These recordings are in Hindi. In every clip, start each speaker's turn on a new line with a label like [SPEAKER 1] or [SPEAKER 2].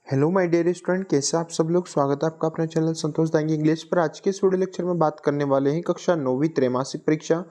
[SPEAKER 1] हेलो माय डियर स्टूडेंट, कैसे आप सब लोग। स्वागत है आपका अपने चैनल संतोष दांगी इंग्लिश पर। आज के इस वीडियो लेक्चर में बात करने वाले हैं कक्षा 9वीं त्रैमासिक परीक्षा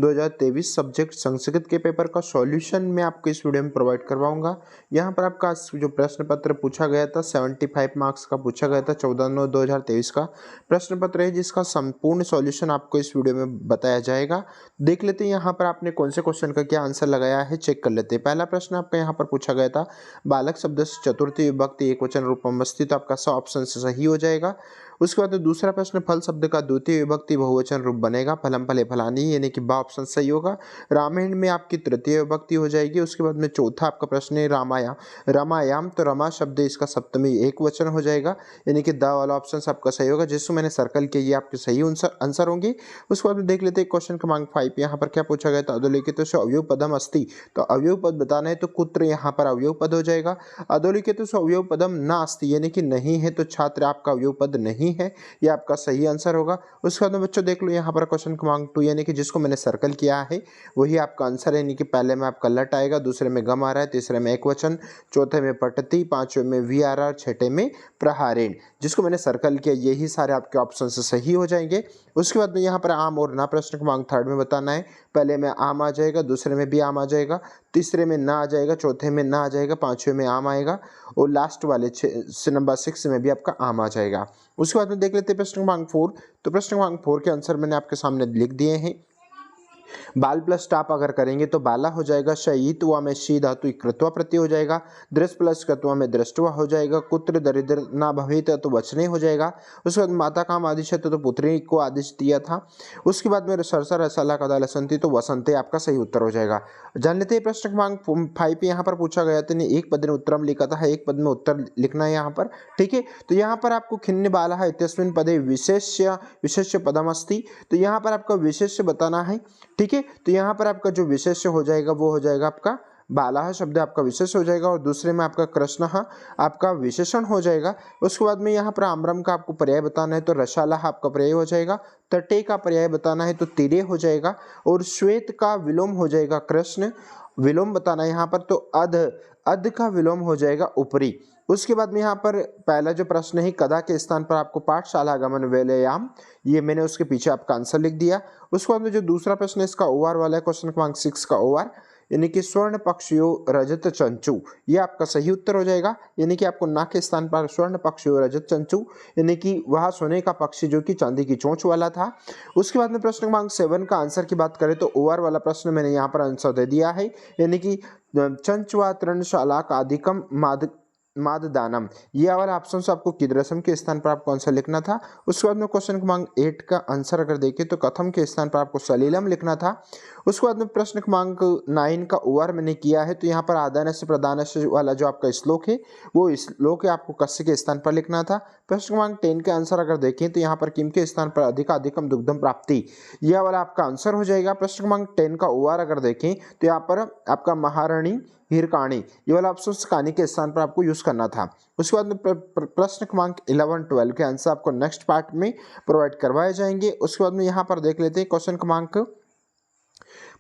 [SPEAKER 1] 2023 सब्जेक्ट संस्कृत के पेपर का सॉल्यूशन मैं आपको इस वीडियो में प्रोवाइड करवाऊंगा। यहां पर आपका जो प्रश्न पत्र पूछा गया था 75 मार्क्स का पूछा गया था 14/9/2023 का प्रश्न पत्र है, जिसका संपूर्ण सॉल्यूशन आपको इस वीडियो में बताया जाएगा। देख लेते हैं यहाँ पर आपने कौन से क्वेश्चन का क्या आंसर लगाया है, चेक कर लेते हैं। पहला प्रश्न आपका यहाँ पर पूछा गया था बालक शब्द से चतुर्थी विभक्ति एकवचन रूप में स्थित, तो आपका ऑप्शन से सही हो जाएगा। उसके बाद दूसरा प्रश्न फल शब्द का द्वितीय विभक्ति बहुवचन रूप बनेगा, फलम फले फलानी, यानी कि बा ऑप्शन सही होगा। रामायण में आपकी तृतीय विभक्ति हो जाएगी। उसके बाद में चौथा आपका प्रश्न है रामाया रामायाम, तो रमा शब्द इसका सप्तमी एक वचन हो जाएगा, यानी कि द वाला ऑप्शन आपका सही होगा, जिसको मैंने सर्कल किया ये आपके सही आंसर होंगे। उसके बाद में देख लेते हैं क्वेश्चन क्रमांक 5। यहाँ पर क्या पूछा गया था, अधोलिखित अवयव पदम अस्ति, तो अवयव पद बताना है तो कुत्र यहाँ पर अवयव पद हो जाएगा। अधोलिखित अवयव पदम नास्ति, यानी कि नहीं है, तो छात्र आपका अवयव पद नहीं है, ये आपका सही आंसर होगा। उसके बाद में बच्चों देख लो यहाँ पर क्वेश्चन क्रमांक 2, यानी कि जिसको मैंने सर्कल किया है वही आपका आंसर है, यानी कि पहले में आपका लट आएगा, दूसरे में गम आ रहा है, तीसरे में एक वचन, चौथे में पठती, पांचवें में वी आ रहा है, छठे में प्रहारेण, जिसको मैंने सर्कल किया यही सारे आपके ऑप्शन से सही हो जाएंगे। उसके बाद में यहाँ पर आम और ना प्रश्न क्रमांक 3 में बताना है। पहले में आम आ जाएगा, दूसरे में भी आम आ जाएगा, तीसरे में ना आ जाएगा, चौथे में ना आ जाएगा, पांचवें में आम आएगा, और लास्ट वाले नंबर 6 में भी आपका आम आ जाएगा। उसके बाद में देख लेते हैं प्रश्न क्रमांक 4। तो प्रश्न क्रमांक 4 के आंसर मैंने आपके सामने लिख दिए हैं। बाल प्लस टाप अगर करेंगे तो बाला हो जाएगा, शयित्वा में शी धातु कृत्वा प्रत्यय हो जाएगा, दृष्ट प्लस कृत्वा में दृष्टवा हो जाएगा, कुत्र दरिद्र ना भवेत तो वचने हो जाएगा। उसके बाद माता काम आदिश है तो पुत्री को आदेश दिया था। उसके बाद में सरसा रसाला कदा लसंती, तो वसंते आपका सही उत्तर हो जाएगा। जान लेते हैं प्रश्न क्रमांक 5 यहाँ पर पूछा गया था, एक पद ने उत्तरम लिखा था, एक पद में उत्तर लिखना है यहाँ पर, ठीक है। तो यहाँ पर आपको खिन्न बाला है इत्यस्मिन् पदे विशेष्य पदमस्ति, तो यहाँ पर आपका विशेष्य बताना है, ठीक है। तो यहाँ पर आपका जो विशेष्य हो जाएगा वो हो जाएगा आपका बाला शब्द आपका विशेष हो जाएगा, और दूसरे में आपका कृष्ण आपका विशेषण हो जाएगा। उसके बाद में यहाँ पर आम्रम का आपको पर्याय बताना है तो रसाला आपका पर्याय हो जाएगा, तटे का पर्याय बताना है तो तिरे हो जाएगा, और श्वेत का विलोम हो जाएगा कृष्ण, विलोम बताना है यहाँ पर तो अध का विलोम हो जाएगा ऊपरी। उसके बाद में यहाँ पर पहला जो प्रश्न है कदा के स्थान पर आपको पाठशाला गमन वेलयाम, ये मैंने उसके पीछे आपका आंसर लिख दिया। उसके बाद में जो दूसरा प्रश्न है इसका ओआर वाला है, क्वेश्चन क्रमांक 6 का ओआर, यानी कि स्वर्ण पक्षियो रजत चंचू, ये आपका सही उत्तर हो जाएगा। यानी कि आपको ना के स्थान पर स्वर्ण पक्षियो रजत चंचू, यानी कि वह सोने का पक्षी जो कि चांदी की चोंच वाला था। उसके बाद में प्रश्न क्रमांक 7 का आंसर की बात करें तो ओआर वाला प्रश्न मैंने यहाँ पर आंसर दे दिया है, यानी कि चंचवा तृणशाला का अधिकम माददानम, ये वाला ऑप्शन से आपको किदरसम के स्थान पर आपको आंसर लिखना था। उसके बाद में क्वेश्चन क्रमांक 8 का आंसर अगर देखें तो कथम के स्थान पर आपको सलीलम लिखना था। उसके बाद में प्रश्न क्रमांक 9 का ओआर मैंने किया है, तो यहाँ पर आदान से प्रदान से वाला जो आपका श्लोक है वो श्लोक है आपको कस्य के स्थान पर लिखना था। प्रश्न क्रमांक 10 के आंसर अगर देखें तो यहाँ पर किम के स्थान पर अधिकम दुग्धम प्राप्ति, यह वाला आपका आंसर हो जाएगा। प्रश्न क्रमांक 10 का ओआर अगर देखें तो यहाँ पर आपका महारानी हिरकाणी, ये वाला ऑप्शन कहानी के स्थान पर आपको यूज करना था। उसके बाद में प्रश्न क्रमांक 11, 12 के आंसर आपको नेक्स्ट पार्ट में प्रोवाइड करवाए जाएंगे। उसके बाद में यहाँ पर देख लेते हैं क्वेश्चन क्रमांक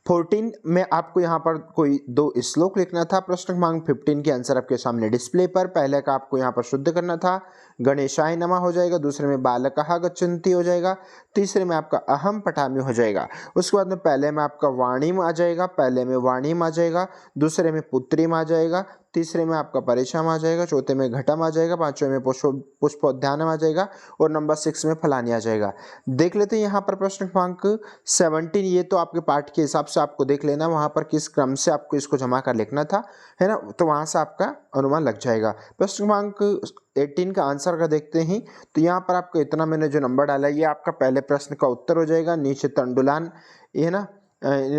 [SPEAKER 1] 14 में आपको यहाँ पर कोई 2 श्लोक लिखना था। प्रश्न क्रमांक 15 के आंसर आपके सामने डिस्प्ले पर, पहले का आपको यहाँ पर शुद्ध करना था, गणेशाय नमः हो जाएगा, दूसरे में बालकः गच्छन्ति हो जाएगा, तीसरे में आपका अहम पठामि हो जाएगा। उसके बाद में पहले में आपका वाणीम आ जाएगा, पहले में वाणीम आ जाएगा, दूसरे में पुत्रीम आ जाएगा, तीसरे में आपका परेशान आ जाएगा, चौथे में घटम आ जाएगा, पांचवें में पुष्पोद्यानम आ जाएगा, और नंबर 6 में फलानी आ जाएगा। देख लेते हैं यहाँ पर प्रश्न क्रमांक 17, ये तो आपके पाठ के हिसाब से आपको देख लेना वहाँ पर किस क्रम से आपको इसको जमा कर लिखना था, है ना, तो वहाँ से आपका अनुमान लग जाएगा। प्रश्न क्रमांक 18 का आंसर का देखते हैं तो यहाँ पर आपको इतना मैंने जो नंबर डाला ये आपका पहले प्रश्न का उत्तर हो जाएगा। नीचे तंडुलान, ये ना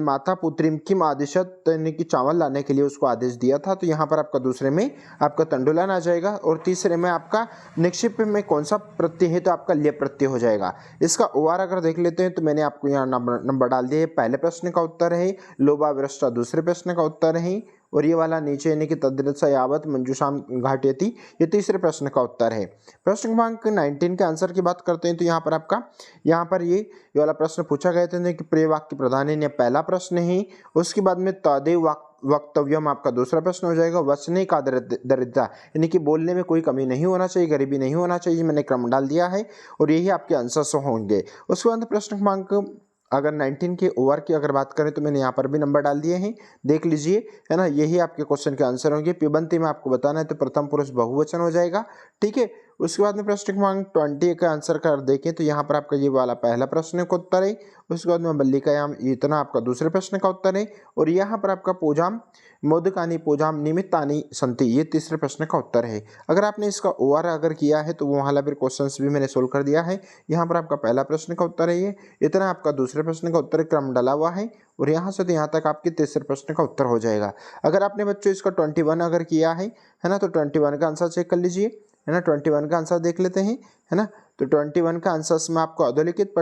[SPEAKER 1] माता पुत्रीम किम आदिशत, यानी कि चावल लाने के लिए उसको आदेश दिया था, तो यहाँ पर आपका दूसरे में आपका तंडुलान आ जाएगा, और तीसरे में आपका निक्षिप में कौन सा प्रत्यय है तो आपका लिय प्रत्यय हो जाएगा। इसका ओआर अगर देख लेते हैं तो मैंने आपको यहाँ नंबर डाल दिए। पहले प्रश्न का उत्तर है लोभा वृष्टा, दूसरे प्रश्न का उत्तर है और ये वाला नीचे यानी कि तद्रसा यावत मंजूषाम घाटयति, ये तीसरे प्रश्न का उत्तर है। प्रश्न क्रमांक 19 के आंसर की बात करते हैं तो यहाँ पर आपका ये वाला प्रश्न पूछा गया था कि प्रिय वाक्य प्रधान है, पहला प्रश्न है। उसके बाद में तदेव वक्तव्यम आपका दूसरा प्रश्न हो जाएगा। वचने का दरिद्रता यानी कि बोलने में कोई कमी नहीं होना चाहिए, गरीबी नहीं होना चाहिए, मैंने क्रम डाल दिया है और यही आपके आंसर्स होंगे। उसके बाद प्रश्न क्रमांक अगर 19 के ओवर की अगर बात करें तो मैंने यहाँ पर भी नंबर डाल दिए हैं, देख लीजिए, है ना। यही आपके क्वेश्चन के आंसर होंगे। पिबंती में आपको बताना है तो प्रथम पुरुष बहुवचन हो जाएगा, ठीक है। उसके बाद में प्रश्न क्रमांक 20 का आंसर कर देखें तो यहाँ पर आपका ये वाला पहला प्रश्न का उत्तर है। उसके बाद में मल्लिकायाम इतना आपका दूसरे प्रश्न का उत्तर है और यहाँ पर आपका पूजाम मोदकानी पूजाम निमित्तानी संति, ये तीसरे प्रश्न का उत्तर है। अगर आपने इसका ओवर अगर किया है तो वो वाला फिर क्वेश्चंस भी मैंने सोल्व कर दिया है। यहाँ पर आपका पहला प्रश्न का उत्तर है ये, इतना आपका दूसरे प्रश्न का उत्तर क्रम डाला हुआ है और यहाँ से तो यहाँ तक आपके तीसरे प्रश्न का उत्तर हो जाएगा। अगर आपने बच्चों इसका 21 अगर किया है ना, तो 21 का आंसर चेक कर लीजिए, है ना। 21 का आंसर देख लेते हैं, है ना। तो 21 का आंसर में आपको अधोलिखित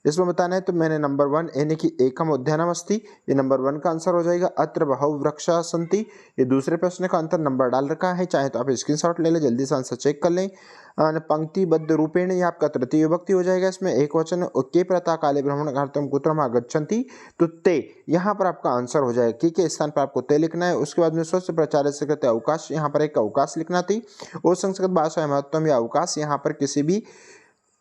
[SPEAKER 1] इसमें बताना है तो मैंने नंबर 1 यानी कि एकम उद्यानम अस्ति, ये नंबर 1 का आंसर हो जाएगा। अत्र बहु वृक्षा सन्ति, ये दूसरे प्रश्न का अंतर नंबर डाल रखा है, चाहे तो आप स्क्रीनशॉट ले लें, जल्दी से आंसर चेक कर लें। पंक्तिबद्ध रूपेण ये आपका तृतीय विभक्ति हो जाएगा, इसमें एक वचन के प्रता काले भ्रमणार्थम कुत्रम आगच्छन्ति, तो ते यहाँ पर आपका आंसर हो जाएगा। के स्थान पर आपको ते लिखना है। उसके बाद में स्वच्छ प्रचार से कहते अवकाश, यहाँ पर एक अवकाश लिखना थी और संस्कृत भाषा महत्तम या अवकाश, यहाँ पर किसी भी,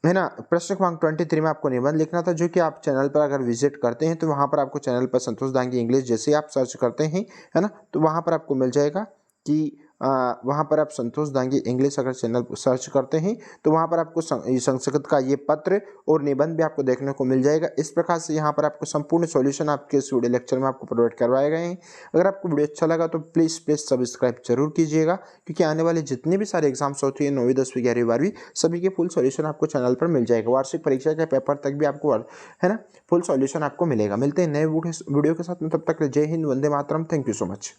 [SPEAKER 1] है ना। प्रश्न क्रमांक 23 में आपको निबंध लिखना था, जो कि आप चैनल पर अगर विजिट करते हैं तो वहाँ पर आपको चैनल पर संतोष दांगी इंग्लिश जैसे आप सर्च करते हैं, है ना, तो वहाँ पर आपको मिल जाएगा कि वहाँ पर आप संतोष दांगी इंग्लिश अगर चैनल सर्च करते हैं तो वहाँ पर आपको संस्कृत का ये पत्र और निबंध भी आपको देखने को मिल जाएगा। इस प्रकार से यहाँ पर आपको संपूर्ण सॉल्यूशन आपके इस वीडियो लेक्चर में आपको प्रोवाइड करवाए गए हैं। अगर आपको वीडियो अच्छा लगा तो प्लीज़ सब्सक्राइब जरूर कीजिएगा, क्योंकि आने वाले जितने भी सारे एग्जाम्स होती है 9वीं 10वीं 11वीं 12वीं सभी के फुल सॉल्यूशन आपको चैनल पर मिल जाएगा। वार्षिक परीक्षा के पेपर तक भी आपको, है ना, फुल सॉल्यूशन आपको मिलेगा। मिलते हैं नए वीडियो के साथ में, तब तक जय Hind, Vande Mataram, thank you so much.